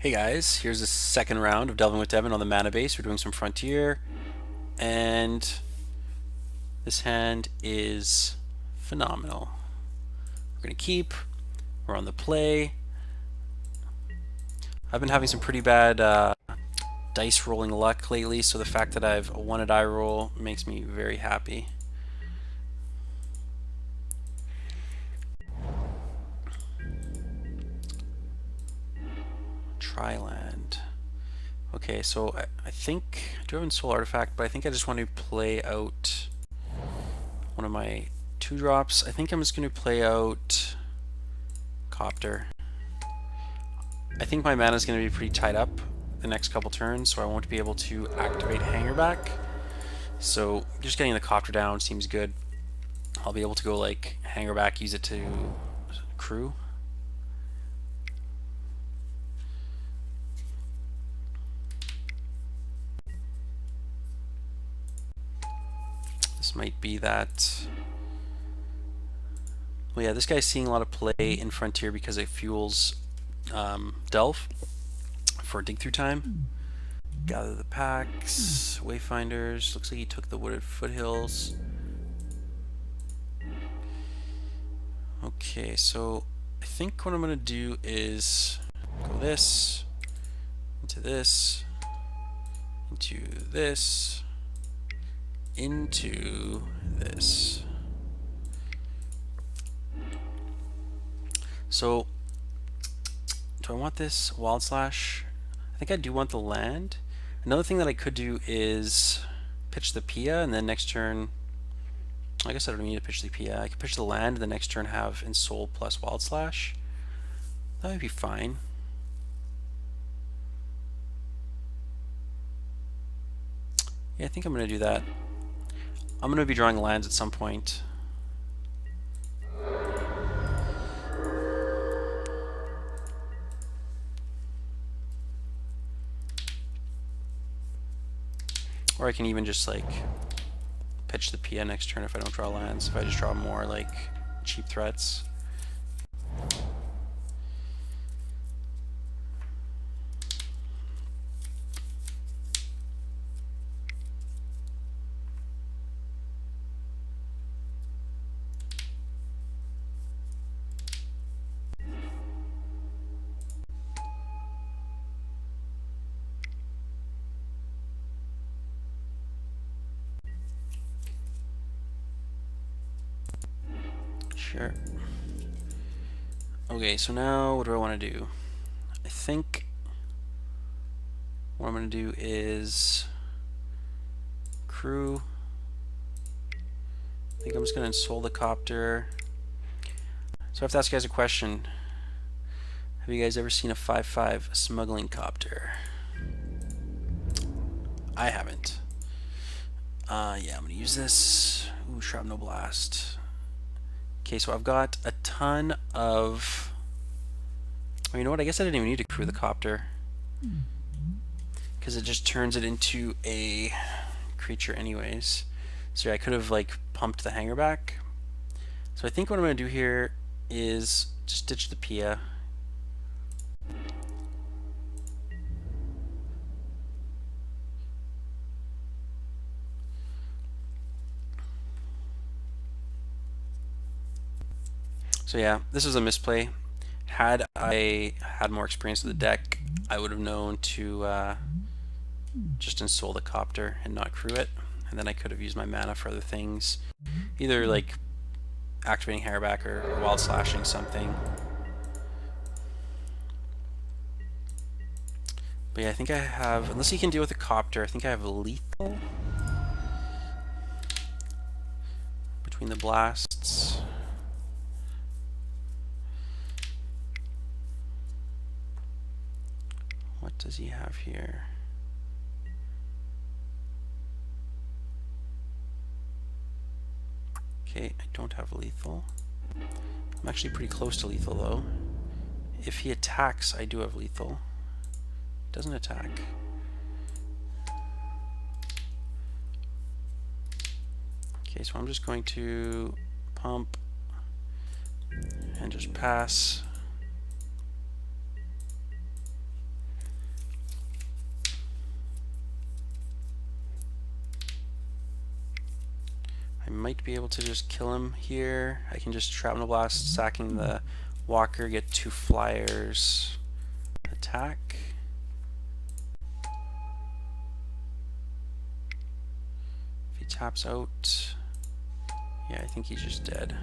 Hey guys, here's the second round of Delving with Devin on the mana base. We're doing some Frontier, and this hand is phenomenal. We're going to keep, we're on the play. I've been having some pretty bad dice rolling luck lately, so the fact that I've won a die roll makes me very happy. Triland. Okay, so I think I do have Ensoul Artifact, but I think I just want to play out one of my 2-drops. I think I'm just going to play out Copter. I think my mana is going to be pretty tied up the next couple turns, so I won't be able to activate Hangerback. So just getting the Copter down seems good. I'll be able to go like Hangerback, use it to crew. This might be that. Well, yeah, this guy's seeing a lot of play in Frontier because it fuels Delve for dig through time. Gather the packs, Wayfinders. Looks like he took the Wooded Foothills. Okay, so I think what I'm going to do is go this, into this, into this, into this. So, do I want this Wild Slash? I think I do want the land. Another thing that I could do is pitch the Pia, and then next turn, I guess I don't need to pitch the Pia. I could pitch the land, and the next turn have Ensoul plus Wild Slash. That would be fine. Yeah, I think I'm going to do that. I'm going to be drawing lands at some point. Or I can even just like pitch the Pia next turn if I don't draw lands. If I just draw more like cheap threats. Sure. Okay, so now what do I want to do? I think what I'm going to do is crew. I think I'm just going to Ensoul the Copter. So I have to ask you guys a question. Have you guys ever seen a 5/5 smuggling copter? I haven't. Yeah, I'm going to use this. Ooh, Shrapnel Blast. Okay, so I've got a ton of... Oh, you know what? I guess I didn't even need to crew the copter, because it just turns it into a creature anyways. So yeah, I could have like pumped the Hangerback. So I think what I'm going to do here is just ditch the Pia. So yeah, this is a misplay. Had I had more experience with the deck, I would have known to just Ensoul the Copter and not crew it, and then I could have used my mana for other things, either like activating Hairback or Wild Slashing something. But yeah, I think I have, unless he can deal with the Copter, I think I have lethal between the blasts. What does he have here? Okay, I don't have lethal. I'm actually pretty close to lethal though. If he attacks, I do have lethal. Doesn't attack. Okay, so I'm just going to pump and just pass. might be able to just kill him here. I can just Shrapnel Blast, sacking the Walker, get 2 flyers, attack. If he taps out, yeah, I think he's just dead.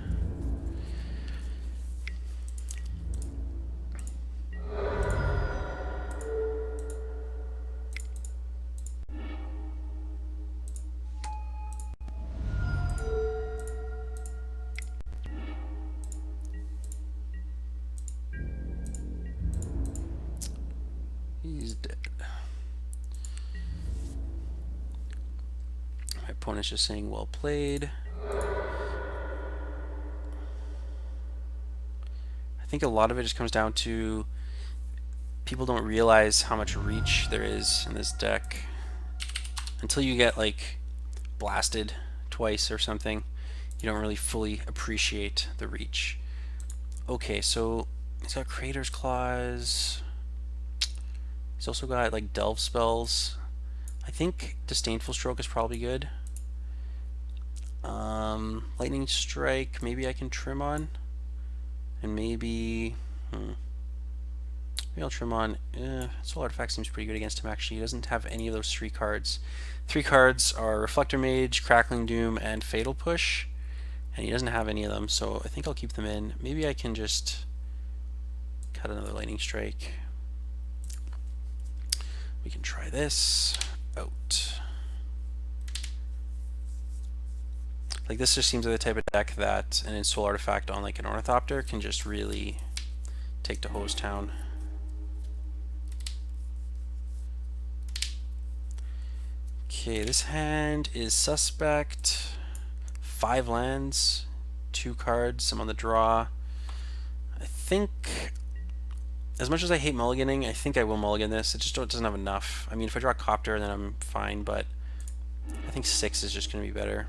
He's dead. My opponent's just saying well played. I think a lot of it just comes down to people don't realize how much reach there is in this deck until you get like blasted twice or something. You don't really fully appreciate the reach. Okay, so he's got Creator's Claws. He's also got like Delve spells. I think Disdainful Stroke is probably good. Lightning Strike, maybe I can trim on. And maybe maybe I'll trim on. Soul Artifact seems pretty good against him actually. He doesn't have any of those 3 cards. 3 cards are Reflector Mage, Crackling Doom, and Fatal Push. And he doesn't have any of them, so I think I'll keep them in. Maybe I can just cut another Lightning Strike. We can try this out. Like this just seems like the type of deck that an Ensoul Artifact on like an Ornithopter can just really take to Hose Town. Okay, this hand is suspect. 5 lands, 2 cards, I'm on the draw. I think, as much as I hate mulliganing, I think I will mulligan this. It just doesn't have enough. I mean, if I draw a Copter, then I'm fine, but I think 6 is just going to be better.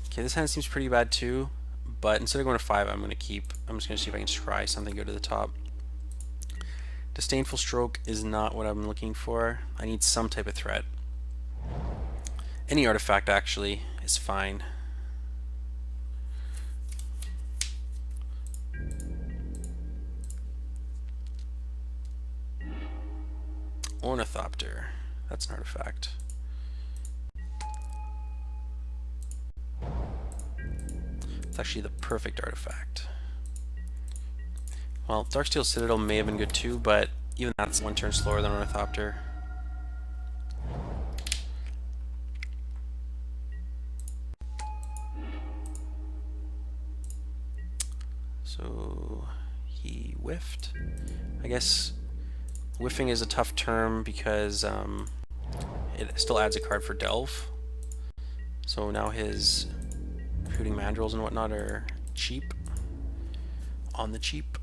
Okay, this hand seems pretty bad too, but instead of going to 5, I'm just going to see if I can try something good to the top. Disdainful Stroke is not what I'm looking for. I need some type of threat. Any artifact actually is fine. Ornithopter, that's an artifact. It's actually the perfect artifact. Well, Darksteel Citadel may have been good too, but even that's 1 turn slower than Ornithopter. So he whiffed. I guess whiffing is a tough term because it still adds a card for Delve. So now his Hooting Mandrills and whatnot are cheap. On the cheap.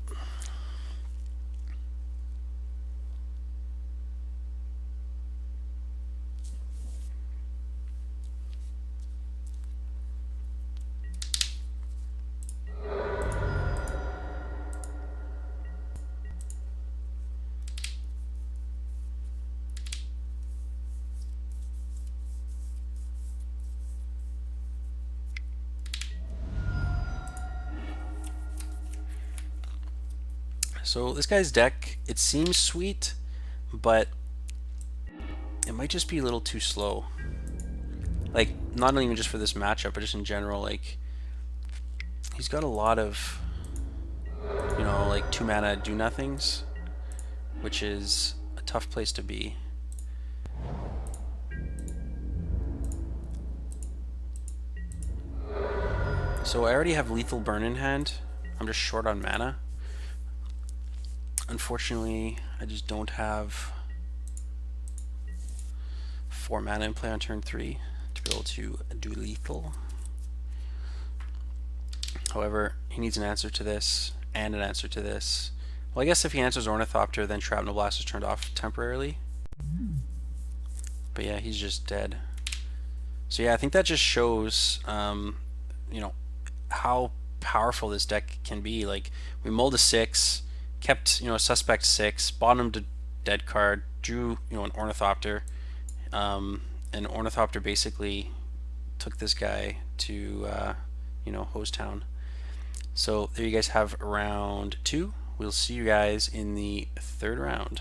So this guy's deck, it seems sweet, but it might just be a little too slow. Like, not even just for this matchup, but just in general, like, he's got a lot of, you know, like 2 mana do-nothings, which is a tough place to be. So I already have Lethal Burn in hand. I'm just short on mana. Unfortunately, I just don't have 4 mana in play on turn 3 to be able to do lethal. However, he needs an answer to this and an answer to this. Well, I guess if he answers Ornithopter, then Shrapnel Blast is turned off temporarily. But yeah, he's just dead. So yeah, I think that just shows, you know, how powerful this deck can be. Like, we mulled a 6, kept, you know, a suspect 6, bottomed a dead card, drew, you know, an Ornithopter, and Ornithopter basically took this guy to Hose Town. So there you guys have round 2. We'll see you guys in the third round.